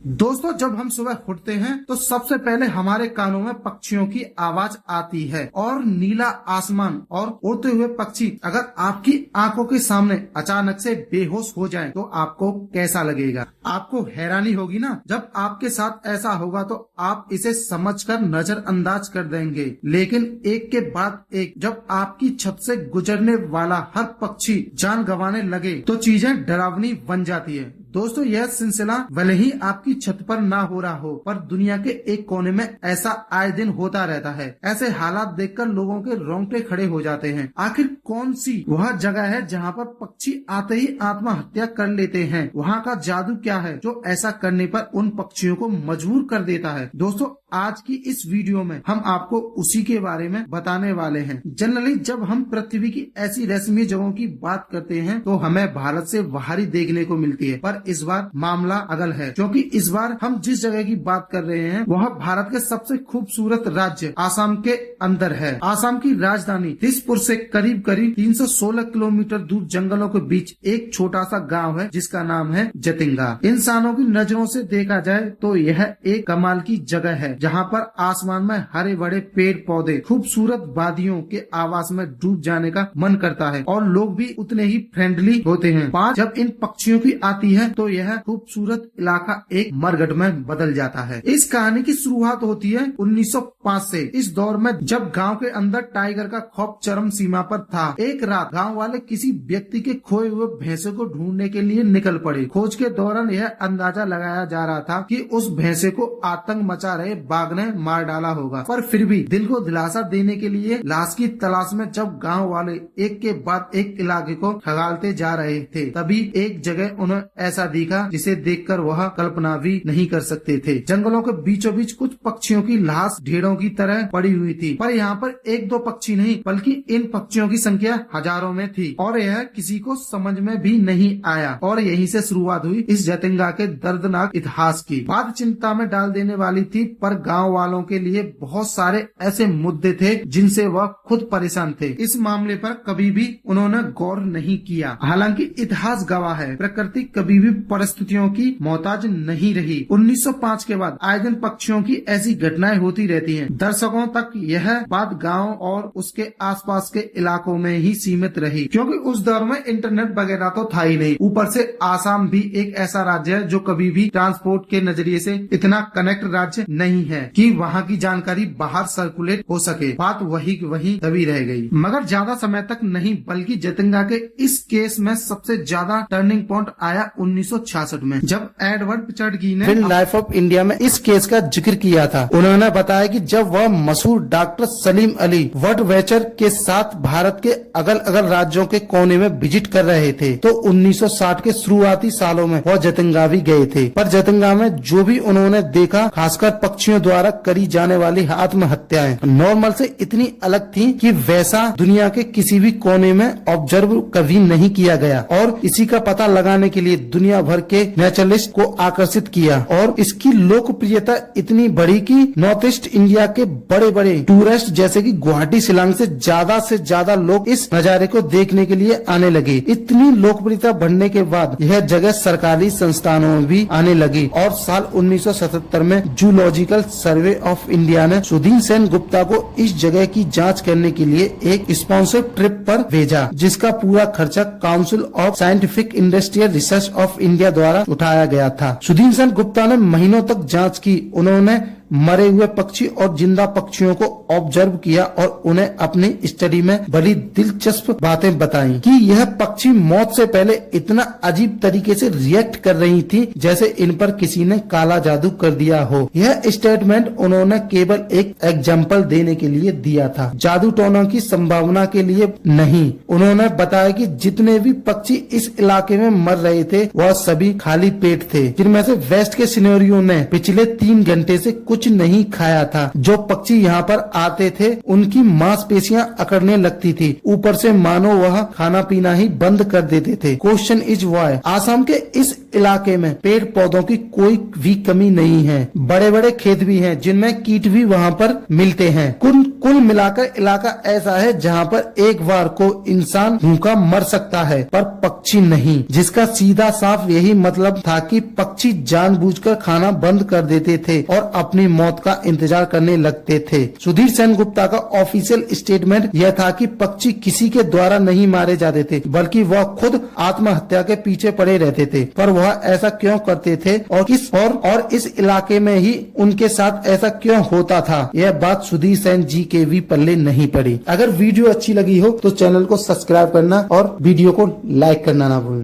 दोस्तों, जब हम सुबह उठते हैं तो सबसे पहले हमारे कानों में पक्षियों की आवाज आती है और नीला आसमान और उड़ते हुए पक्षी अगर आपकी आंखों के सामने अचानक से बेहोश हो जाएं तो आपको कैसा लगेगा? आपको हैरानी होगी ना। जब आपके साथ ऐसा होगा तो आप इसे समझकर नजरअंदाज कर देंगे, लेकिन एक के बाद एक जब आपकी छत से गुजरने वाला हर पक्षी जान गंवाने लगे तो चीजें डरावनी बन जाती है। दोस्तों, यह सिलसिला भले ही आपकी छत पर ना हो रहा हो, पर दुनिया के एक कोने में ऐसा आए दिन होता रहता है। ऐसे हालात देखकर लोगों के रोंगटे खड़े हो जाते हैं। आखिर कौन सी वह जगह है जहां पर पक्षी आते ही आत्महत्या कर लेते हैं? वहां का जादू क्या है जो ऐसा करने पर उन पक्षियों को मजबूर कर देता है? दोस्तों, आज की इस वीडियो में हम आपको उसी के बारे में बताने वाले हैं। जनरली जब हम पृथ्वी की ऐसी रहस्यमय जगहों की बात करते हैं तो हमें भारत से बाहरी देखने को मिलती है, पर इस बार मामला अगल है, क्योंकि इस बार हम जिस जगह की बात कर रहे हैं वह भारत के सबसे खूबसूरत राज्य आसाम के अंदर है। आसाम की राजधानी दिसपुर से करीब 316 किलोमीटर दूर जंगलों के बीच एक छोटा सा गाँव है जिसका नाम है जतिंगा। इंसानों की नजरों से देखा जाए तो यह एक कमाल की जगह है जहाँ पर आसमान में हरे बड़े पेड़ पौधे, खूबसूरत वादियों के आवाज में डूब जाने का मन करता है और लोग भी उतने ही फ्रेंडली होते हैं। बात जब इन पक्षियों की आती है तो यह खूबसूरत इलाका एक मरघट में बदल जाता है। इस कहानी की शुरुआत होती है 1905 से। इस दौर में जब गांव के अंदर टाइगर का खौफ चरम सीमा पर था। एक रात गांव वाले किसी व्यक्ति के खोए हुए भैंसे को ढूंढने के लिए निकल पड़े। खोज के दौरान यह अंदाजा लगाया जा रहा था कि उस भैंसे को आतंक मचा रहे बाघ ने मार डाला होगा, पर फिर भी दिल को दिलासा देने के लिए लाश की तलाश में जब गांव वाले एक के बाद एक इलाके को खंगालते जा रहे थे, तभी एक जगह उन्हें ऐसा दिखा जिसे देखकर वह कल्पना भी नहीं कर सकते थे। जंगलों के बीचों बीच कुछ पक्षियों की लाश ढेरों की तरह पड़ी हुई थी, पर यहाँ पर एक दो पक्षी नहीं बल्कि इन पक्षियों की संख्या हजारों में थी और यह किसी को समझ में भी नहीं आया। और यहीं से शुरुआत हुई इस जतिंगा के दर्दनाक इतिहास की। बात चिंता में डाल देने वाली थी, पर गाँव वालों के लिए बहुत सारे ऐसे मुद्दे थे जिनसे वह खुद परेशान थे। इस मामले पर कभी भी उन्होंने गौर नहीं किया। हालांकि इतिहास गवाह है, प्रकृति कभी भी परिस्थितियों की मोहताज नहीं रही। 1905 के बाद आए दिन पक्षियों की ऐसी घटनाएं होती रहती हैं। दर्शकों तक यह बात गांव और उसके आसपास के इलाकों में ही सीमित रही, क्योंकि उस दौर में इंटरनेट वगैरह तो था ही नहीं। ऊपर से आसाम भी एक ऐसा राज्य है जो कभी भी ट्रांसपोर्ट के नजरिए से इतना कनेक्ट राज्य नहीं है कि वहाँ की जानकारी बाहर सर्कुलेट हो सके। बात वही तभी रह गई। मगर ज्यादा समय तक नहीं, बल्कि जतिंगा के इस केस में सबसे ज्यादा टर्निंग पॉइंट आया 1966 में, जब एडवर्ड पिचर्डगी ने फिल्म लाइफ ऑफ इंडिया में इस केस का जिक्र किया था। उन्होंने बताया कि जब वह मशहूर डॉक्टर सलीम अली वटवेचर के साथ भारत के अगल अगल राज्यों के कोने में विजिट कर रहे थे तो 1960 के शुरुआती सालों में वह जतिंगा भी गए थे। पर जतिंगा में जो भी उन्होंने देखा, खासकर पक्षियों द्वारा करी जाने वाली आत्महत्याएं नॉर्मल से इतनी अलग थी कि वैसा दुनिया के किसी भी कोने में ऑब्जर्व कभी नहीं किया गया। और इसी का पता लगाने के लिए दुनिया भर के नेचुरलिस्ट को आकर्षित किया और इसकी लोकप्रियता इतनी बढ़ी कि नॉर्थ ईस्ट इंडिया के बड़े बड़े टूरिस्ट जैसे कि गुवाहाटी, शिलांग से ज्यादा लोग इस नजारे को देखने के लिए आने लगे। इतनी लोकप्रियता बढ़ने के बाद यह जगह सरकारी संस्थानों में भी आने लगी और साल 1977 में जूलॉजिकल सर्वे ऑफ इंडिया ने सुधीर सेन गुप्ता को इस जगह की जांच करने के लिए एक स्पॉन्सर्ड ट्रिप पर भेजा, जिसका पूरा खर्चा council of scientific industrial research of India द्वारा उठाया गया था। सुधीर सेन गुप्ता ने महीनों तक जांच की। उन्होंने मरे हुए पक्षी और जिंदा पक्षियों को ऑब्जर्व किया और उन्हें अपनी स्टडी में बड़ी दिलचस्प बातें बताई कि यह पक्षी मौत से पहले इतना अजीब तरीके से रिएक्ट कर रही थी जैसे इन पर किसी ने काला जादू कर दिया हो। यह स्टेटमेंट उन्होंने केवल एक एग्जाम्पल देने के लिए दिया था, जादू टोना की संभावना के लिए नहीं। उन्होंने बताया कि जितने भी पक्षी इस इलाके में मर रहे थे वह सभी खाली पेट थे, जिनमें से वेस्ट के सिनेरियो ने पिछले 3 घंटे से कुछ कुछ नहीं खाया था। जो पक्षी यहाँ पर आते थे उनकी मांसपेशियां अकड़ने लगती थी, ऊपर से मानो वह खाना पीना ही बंद कर देते थे। Question is why. आसाम के इस इलाके में पेड़ पौधों की कोई भी कमी नहीं है। बड़े बड़े खेत भी हैं जिनमें कीट भी वहाँ पर मिलते हैं। कुल मिलाकर इलाका ऐसा है जहाँ पर एक बार को इंसान भूखा मर सकता है पर पक्षी नहीं, जिसका सीधा साफ यही मतलब था कि पक्षी जानबूझकर खाना बंद कर देते थे और अपनी मौत का इंतजार करने लगते थे। सुधीर सेनगुप्ता का ऑफिशियल स्टेटमेंट यह था कि पक्षी किसी के द्वारा नहीं मारे जाते थे बल्कि वह खुद आत्महत्या के पीछे पड़े रहते थे। पर वह ऐसा क्यों करते थे और इस इलाके में ही उनके साथ ऐसा क्यों होता था, यह बात सुधीर सेन जी के भी पल्ले नहीं पड़ी। अगर वीडियो अच्छी लगी हो तो चैनल को सब्सक्राइब करना और वीडियो को लाइक करना ना भूलें।